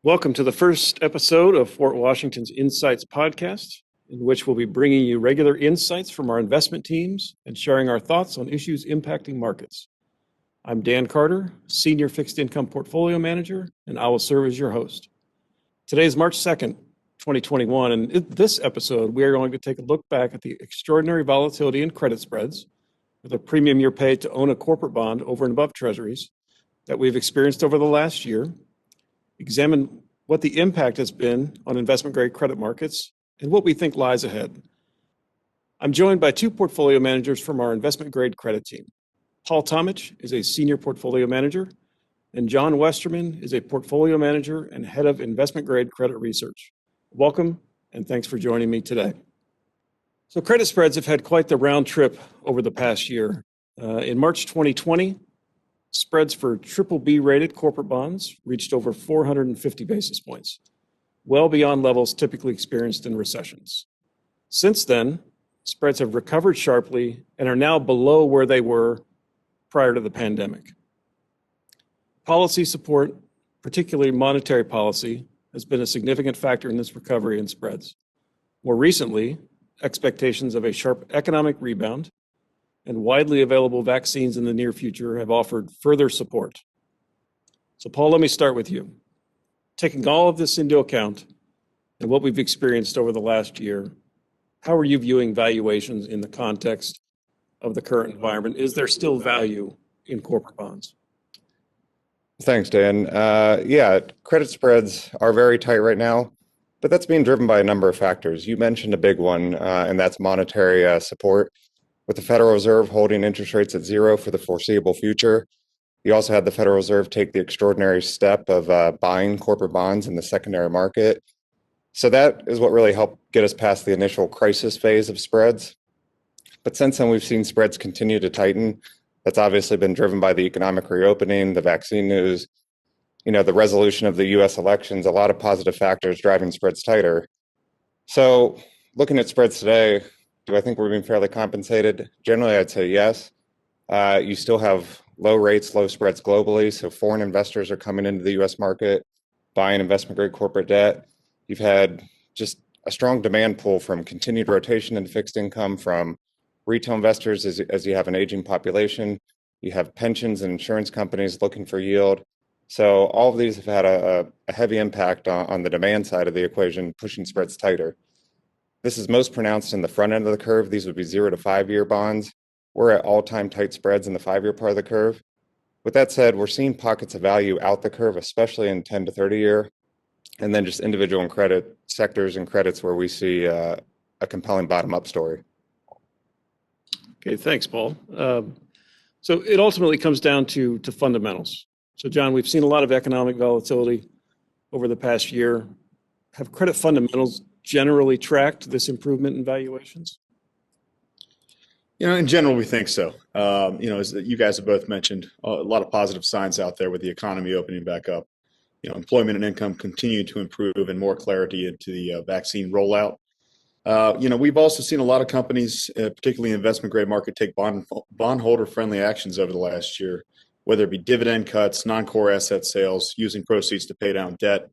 Welcome to the first episode of Fort Washington's Insights podcast, in which we'll be bringing you regular insights from our investment teams and sharing our thoughts on issues impacting markets. I'm Dan Carter, Senior Fixed Income Portfolio Manager, and I will serve as your host. Today is March 2nd, 2021, and in this episode, we are going to take a look back at the extraordinary volatility in credit spreads, with a premium you're paid to own a corporate bond over and above treasuries that we've experienced over the last year, examine what the impact has been on investment-grade credit markets and what we think lies ahead. I'm joined by two portfolio managers from our investment-grade credit team. Paul Tomich is a senior portfolio manager, and John Westerman is a portfolio manager and head of investment-grade credit research. Welcome, and thanks for joining me today. So credit spreads have had quite the round trip over the past year. In March 2020, spreads for BBB rated corporate bonds reached over 450 basis points, well beyond levels typically experienced in recessions. Since then, spreads have recovered sharply and are now below where they were prior to the pandemic. Policy support, particularly monetary policy, has been a significant factor in this recovery in spreads. More recently, expectations of a sharp economic rebound and widely available vaccines in the near future have offered further support. So Paul, let me start with you. Taking all of this into account and what we've experienced over the last year, how are you viewing valuations in the context of the current environment? Is there still value in corporate bonds? Thanks, Dan. Credit spreads are very tight right now, but that's being driven by a number of factors. You mentioned a big one, and that's monetary support. With the Federal Reserve holding interest rates at zero for the foreseeable future, you also had the Federal Reserve take the extraordinary step of buying corporate bonds in the secondary market. So that is what really helped get us past the initial crisis phase of spreads. But since then, we've seen spreads continue to tighten. That's obviously been driven by the economic reopening, the vaccine news, the resolution of the U.S. elections, a lot of positive factors driving spreads tighter. So looking at spreads today, do I think we're being fairly compensated? Generally, I'd say yes. You still have low rates, low spreads globally. So foreign investors are coming into the U.S. market, buying investment-grade corporate debt. You've had just a strong demand pull from continued rotation into fixed income from retail investors as you have an aging population. You have pensions and insurance companies looking for yield. So all of these have had a heavy impact on the demand side of the equation, pushing spreads tighter. This is most pronounced in the front end of the curve. These would be 0 to 5 year bonds. We're at all-time tight spreads in the 5-year part of the curve. With that said, we're seeing pockets of value out the curve, especially in 10 to 30 year, and then just individual and credit sectors and credits where we see a compelling bottom-up story. Okay, thanks, Paul. So it ultimately comes down to fundamentals. So John, we've seen a lot of economic volatility over the past year. Have credit fundamentals generally tracked this improvement in valuations? In general, we think so. As you guys have both mentioned, a lot of positive signs out there with the economy opening back up. Employment and income continue to improve and more clarity into the vaccine rollout. We've also seen a lot of companies, particularly in the investment grade market, take bondholder friendly actions over the last year, whether it be dividend cuts, non-core asset sales, using proceeds to pay down debt.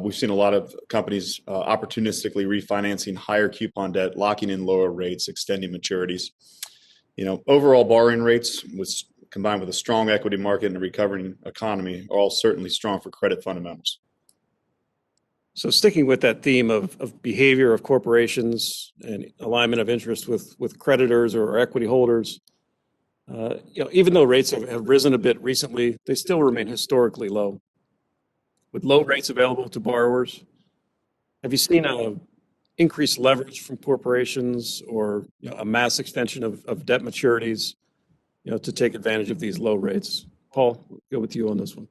We've seen a lot of companies opportunistically refinancing higher coupon debt, locking in lower rates, extending maturities. Overall borrowing rates, combined with a strong equity market and a recovering economy, are all certainly strong for credit fundamentals. So sticking with that theme of behavior of corporations and alignment of interest with creditors or equity holders, even though rates have risen a bit recently, they still remain historically low. With low rates available to borrowers, have you seen increased leverage from corporations or a mass extension of debt maturities, to take advantage of these low rates? Paul, we'll go with you on this one.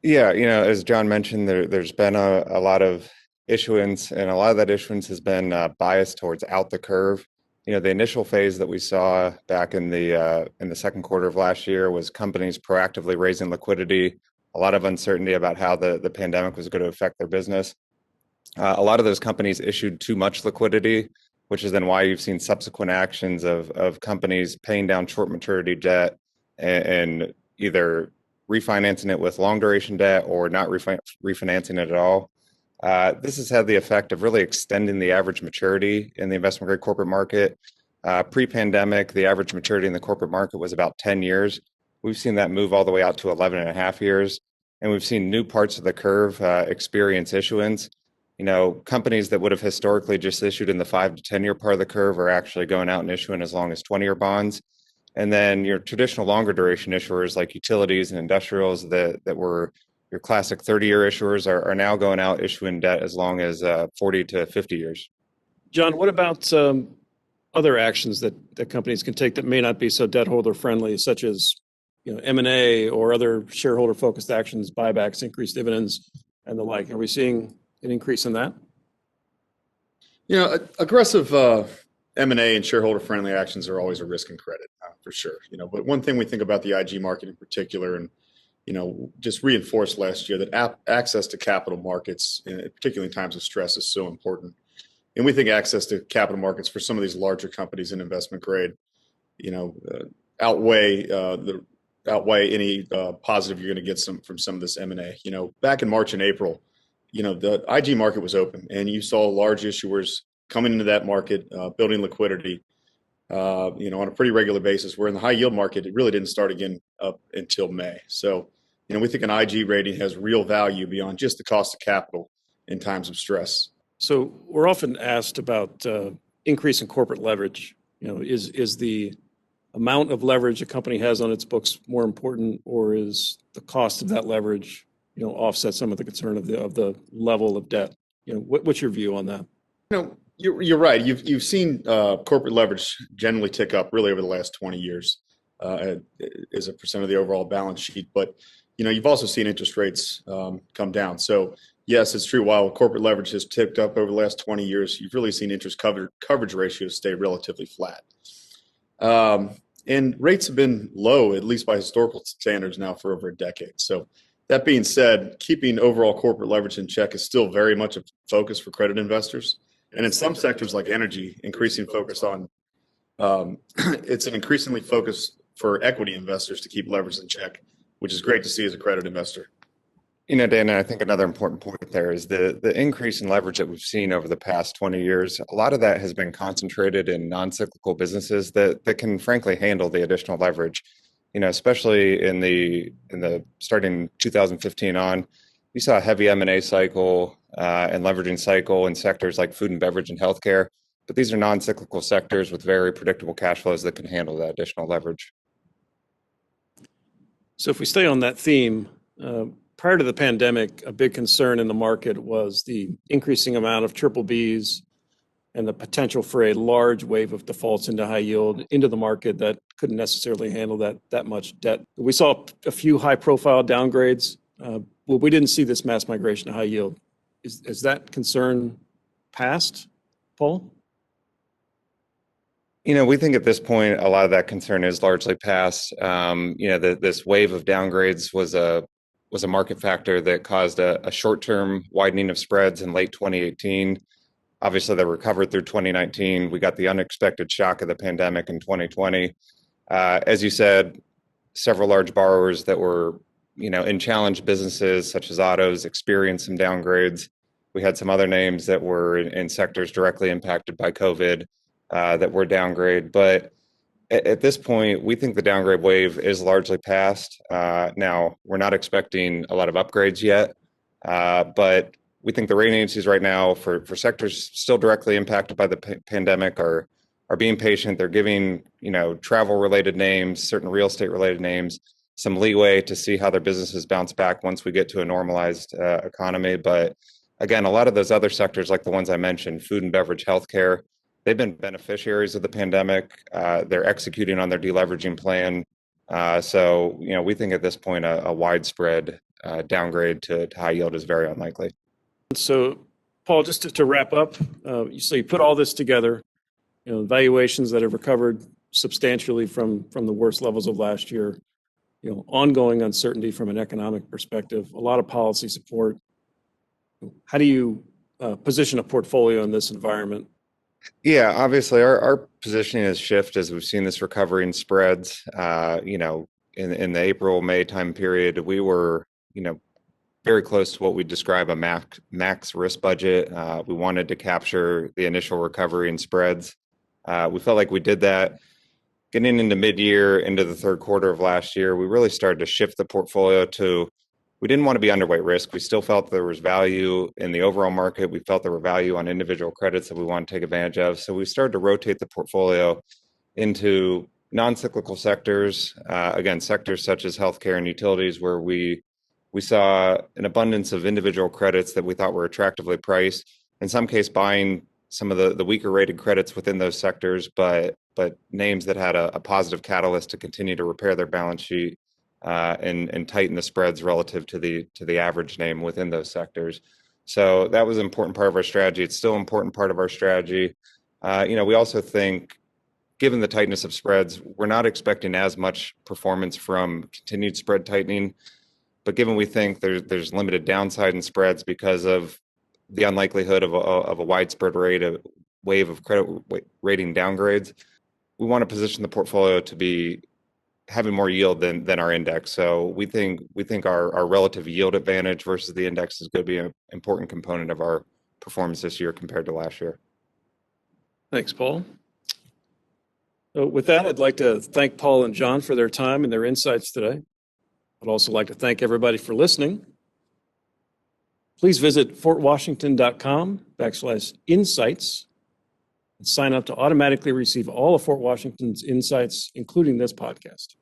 Yeah, as John mentioned, there's been a lot of issuance, and a lot of that issuance has been biased towards out the curve. The initial phase that we saw back in the second quarter of last year was companies proactively raising liquidity, a lot of uncertainty about how the pandemic was going to affect their business. A lot of those companies issued too much liquidity, which is then why you've seen subsequent actions of companies paying down short maturity debt and either refinancing it with long duration debt or not refinancing it at all. This has had the effect of really extending the average maturity in the investment grade corporate market. Pre-pandemic, the average maturity in the corporate market was about 10 years. We've seen that move all the way out to 11 and a half years. And we've seen new parts of the curve experience issuance. Companies that would have historically just issued in the 5 to 10 year part of the curve are actually going out and issuing as long as 20-year bonds. And then your traditional longer duration issuers like utilities and industrials that were your classic 30-year issuers are now going out issuing debt as long as 40 to 50 years. John, what about other actions that companies can take that may not be so debt holder friendly, such as M&A or other shareholder focused actions, buybacks, increased dividends, and the like? Are we seeing an increase in that? Aggressive M&A and shareholder friendly actions are always a risk in credit, for sure. But one thing we think about the IG market in particular, and just reinforced last year, that access to capital markets, particularly in times of stress, is so important. And we think access to capital markets for some of these larger companies in investment grade, outweigh any positive you're going to get from some of this M&A. Back in March and April, the IG market was open, and you saw large issuers coming into that market, building liquidity, on a pretty regular basis. Where in the high yield market, it really didn't start again up until May. So, we think an IG rating has real value beyond just the cost of capital in times of stress. So we're often asked about increase in corporate leverage. Is the amount of leverage a company has on its books more important, or is the cost of that leverage, offset some of the concern of the level of debt? What's your view on that? You're right. You've seen corporate leverage generally tick up really over the last 20 years as a percent of the overall balance sheet. But you've also seen interest rates come down. So yes, it's true. While corporate leverage has ticked up over the last 20 years, you've really seen interest coverage ratios stay relatively flat. And rates have been low, at least by historical standards, now for over a decade. So that being said, keeping overall corporate leverage in check is still very much a focus for credit investors. And in some sectors like energy, increasing focus on it's an increasingly focus for equity investors to keep leverage in check, which is great to see as a credit investor. Dan, I think another important point there is the increase in leverage that we've seen over the past 20 years. A lot of that has been concentrated in non-cyclical businesses that can frankly handle the additional leverage. Especially in the starting 2015 on, you saw a heavy M&A cycle and leveraging cycle in sectors like food and beverage and healthcare. But these are non-cyclical sectors with very predictable cash flows that can handle that additional leverage. So if we stay on that theme, prior to the pandemic, a big concern in the market was the increasing amount of triple Bs and the potential for a large wave of defaults into high yield into the market that couldn't necessarily handle that much debt. We saw a few high profile downgrades. Well, we didn't see this mass migration to high yield. Is that concern past, Paul? We think at this point, a lot of that concern is largely past. This wave of downgrades was a market factor that caused a short-term widening of spreads in late 2018. Obviously, they recovered through 2019. We got the unexpected shock of the pandemic in 2020. As you said, several large borrowers that were, in challenged businesses such as autos experienced some downgrades. We had some other names that were in sectors directly impacted by COVID that were downgraded. But at this point, we think the downgrade wave is largely past. Now, we're not expecting a lot of upgrades yet, but we think the rating agencies right now for sectors still directly impacted by the pandemic are being patient. They're giving, travel-related names, certain real estate-related names, some leeway to see how their businesses bounce back once we get to a normalized economy. But again, a lot of those other sectors, like the ones I mentioned, food and beverage, healthcare, they've been beneficiaries of the pandemic. They're executing on their deleveraging plan. So, we think at this point a widespread downgrade to high yield is very unlikely. So, Paul, just to wrap up, so you put all this together, valuations that have recovered substantially from the worst levels of last year, ongoing uncertainty from an economic perspective, a lot of policy support. How do you position a portfolio in this environment? Yeah, obviously our positioning has shifted as we've seen this recovery in spreads. in the April-May time period, we were, very close to what we describe a max risk budget. We wanted to capture the initial recovery in spreads. We felt like we did that. Getting into mid-year, into the third quarter of last year, we really started to shift the portfolio to, we didn't want to be underweight risk. We still felt there was value in the overall market. We felt there were value on individual credits that we want to take advantage of. So we started to rotate the portfolio into non-cyclical sectors, again, sectors such as healthcare and utilities, where we saw an abundance of individual credits that we thought were attractively priced. In some case, buying some of the weaker rated credits within those sectors, but names that had a positive catalyst to continue to repair their balance sheet and tighten the spreads relative to the average name within those sectors. So that was an important part of our strategy. It's still an important part of our strategy. We also think, given the tightness of spreads, we're not expecting as much performance from continued spread tightening. But given we think there's limited downside in spreads because of the unlikelihood of a widespread wave of credit rating downgrades, we want to position the portfolio to be having more yield than our index. So we think our relative yield advantage versus the index is going to be an important component of our performance this year compared to last year. Thanks, Paul. So with that, I'd like to thank Paul and John for their time and their insights today. I'd also like to thank everybody for listening. Please visit fortwashington.com/insights and sign up to automatically receive all of Fort Washington's insights, including this podcast.